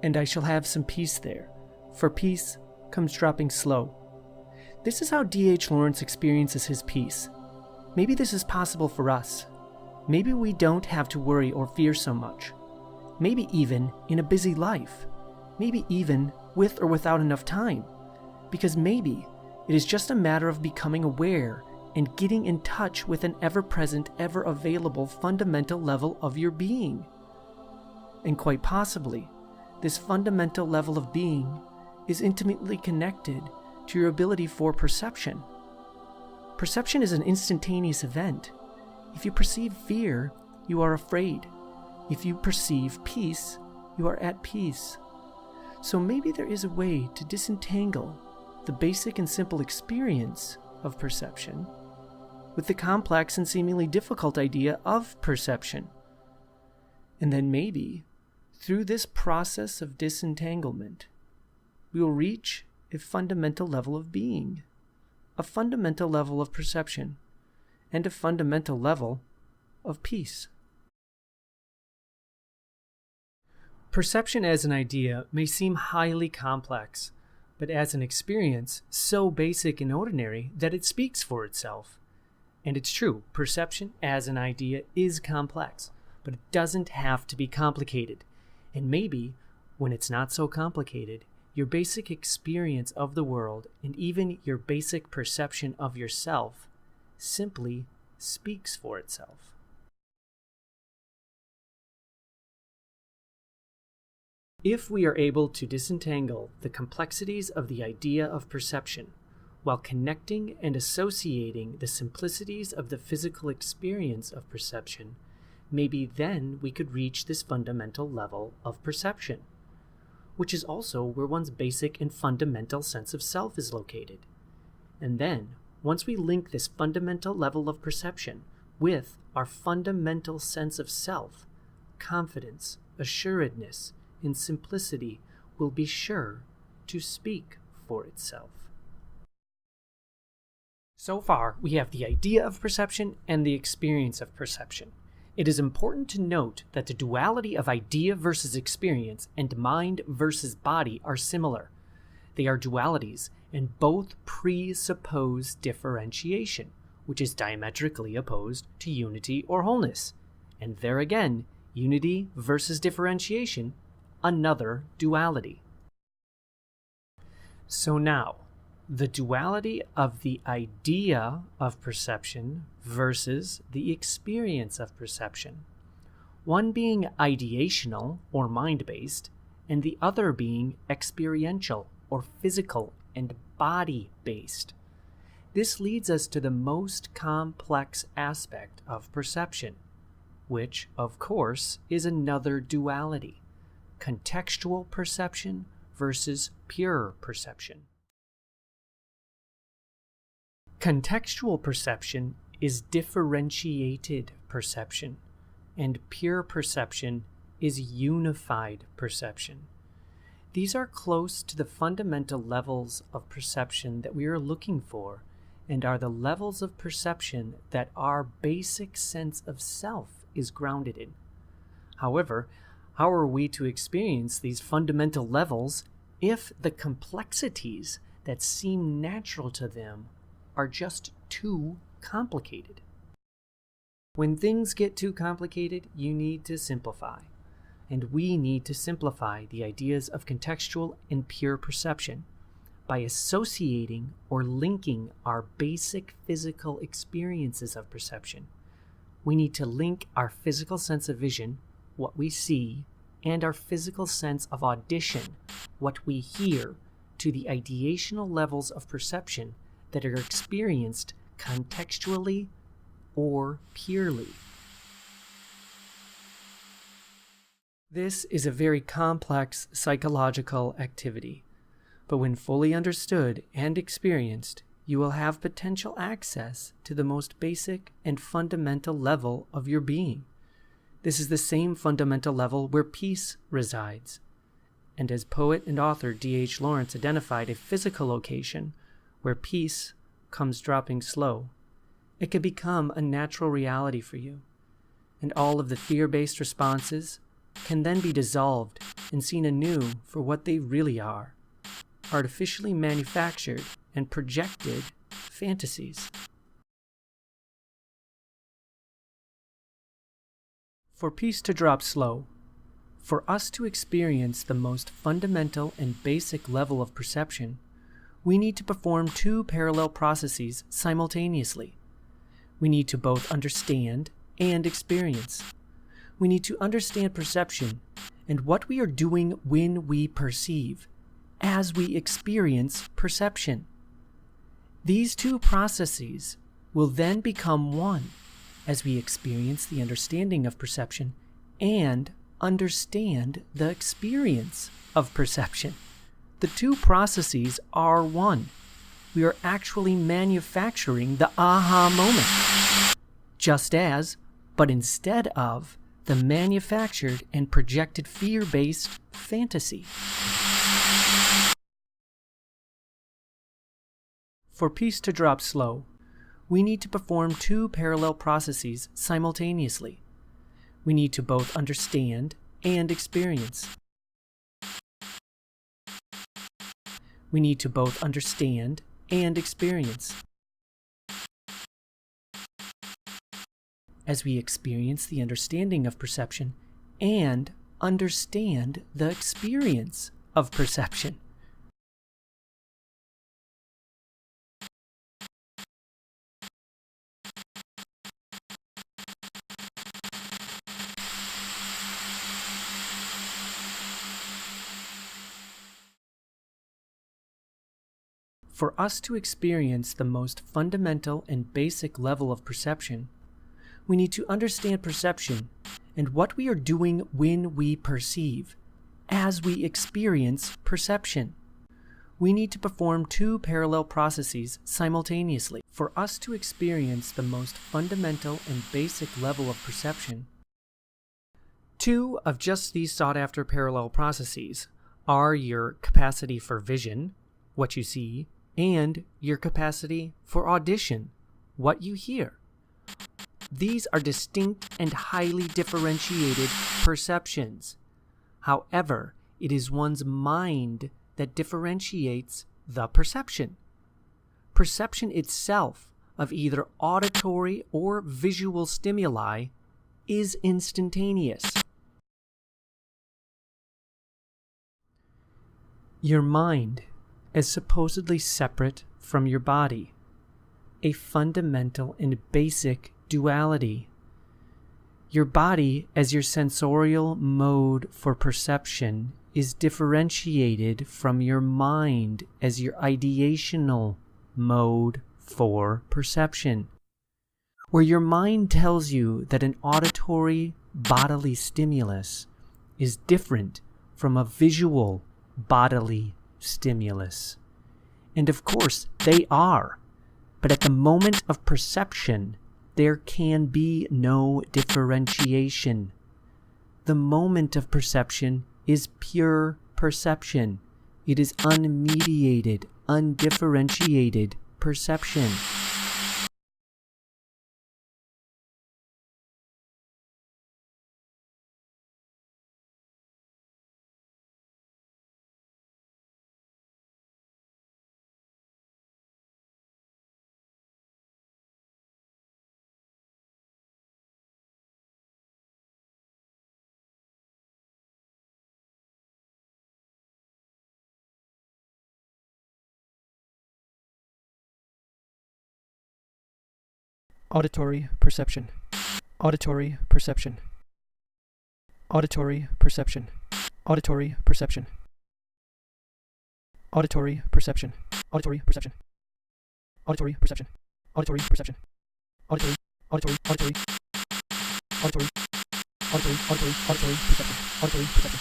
and I shall have some peace there, for peace comes dropping slow. This is how D.H. Lawrence experiences his peace. Maybe this is possible for us. Maybe we don't have to worry or fear so much. Maybe even in a busy life. Maybe even with or without enough time. Because maybe it is just a matter of becoming aware and getting in touch with an ever-present, ever-available fundamental level of your being. And quite possibly, this fundamental level of being is intimately connected to your ability for perception. Perception is an instantaneous event. If you perceive fear, you are afraid. If you perceive peace, you are at peace. So maybe there is a way to disentangle the basic and simple experience of perception with the complex and seemingly difficult idea of perception. And then maybe, through this process of disentanglement, we will reach a fundamental level of being, a fundamental level of perception, and a fundamental level of peace. Perception as an idea may seem highly complex, but as an experience, so basic and ordinary that it speaks for itself. And it's true, perception as an idea is complex, but it doesn't have to be complicated. And maybe, when it's not so complicated, your basic experience of the world and even your basic perception of yourself simply speaks for itself. If we are able to disentangle the complexities of the idea of perception while connecting and associating the simplicities of the physical experience of perception, maybe then we could reach this fundamental level of perception, which is also where one's basic and fundamental sense of self is located. And then, once we link this fundamental level of perception with our fundamental sense of self, confidence, assuredness, and simplicity will be sure to speak for itself. So far, we have the idea of perception and the experience of perception. It is important to note that the duality of idea versus experience and mind versus body are similar. They are dualities, and both presuppose differentiation, which is diametrically opposed to unity or wholeness. And there again, unity versus differentiation, another duality. So now, the duality of the idea of perception versus the experience of perception. One being ideational or mind-based, and the other being experiential or physical and body-based. This leads us to the most complex aspect of perception, which, of course, is another duality: contextual perception versus pure perception. Contextual perception is differentiated perception, and pure perception is unified perception. These are close to the fundamental levels of perception that we are looking for, and are the levels of perception that our basic sense of self is grounded in. However, how are we to experience these fundamental levels if the complexities that seem natural to them are just too complicated? When things get too complicated, you need to simplify. And we need to simplify the ideas of contextual and pure perception by associating or linking our basic physical experiences of perception. We need to link our physical sense of vision, what we see, and our physical sense of audition, what we hear, to the ideational levels of perception that are experienced contextually or purely. This is a very complex psychological activity, but when fully understood and experienced, you will have potential access to the most basic and fundamental level of your being. This is the same fundamental level where peace resides. And as poet and author D.H. Lawrence identified a physical location where peace comes dropping slow, it can become a natural reality for you. And all of the fear-based responses, can then be dissolved and seen anew for what they really are: artificially manufactured and projected fantasies. For peace to drop slow, for us to experience the most fundamental and basic level of perception, we need to perform two parallel processes simultaneously. We need to both understand and experience. We need to understand perception and what we are doing when we perceive, as we experience perception. These two processes will then become one as we experience the understanding of perception and understand the experience of perception. The two processes are one. We are actually manufacturing the aha moment, just as, but instead of, the manufactured and projected fear-based fantasy. For peace to drop slow, we need to perform two parallel processes simultaneously. We need to both understand and experience. We need to both understand and experience. As we experience the understanding of perception and understand the experience of perception. For us to experience the most fundamental and basic level of perception, we need to understand perception and what we are doing when we perceive, as we experience perception. We need to perform two parallel processes simultaneously. For us to experience the most fundamental and basic level of perception, two of just these sought-after parallel processes are your capacity for vision, what you see, and your capacity for audition, what you hear. These are distinct and highly differentiated perceptions. However, it is one's mind that differentiates the perception. Perception itself of either auditory or visual stimuli is instantaneous. Your mind is supposedly separate from your body, a fundamental and basic duality. Your body, as your sensorial mode for perception, is differentiated from your mind as your ideational mode for perception, where your mind tells you that an auditory bodily stimulus is different from a visual bodily stimulus. And of course, they are. But at the moment of perception, there can be no differentiation. The moment of perception is pure perception. It is unmediated, undifferentiated perception. Auditory perception. Auditory perception. Auditory perception. Auditory perception. Auditory perception. Auditory perception. Auditory perception. Auditory perception. Auditory. Auditory. Auditory. Auditory. Auditory. Auditory. Auditory perception. Auditory perception.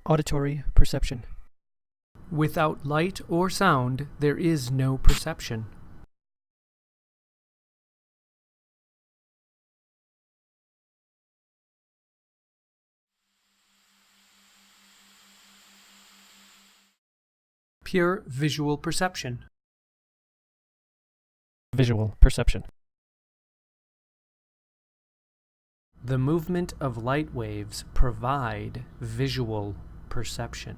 Auditory perception. Without light or sound, there is no perception. Pure visual perception. Visual perception. The movement of light waves provide visual perception.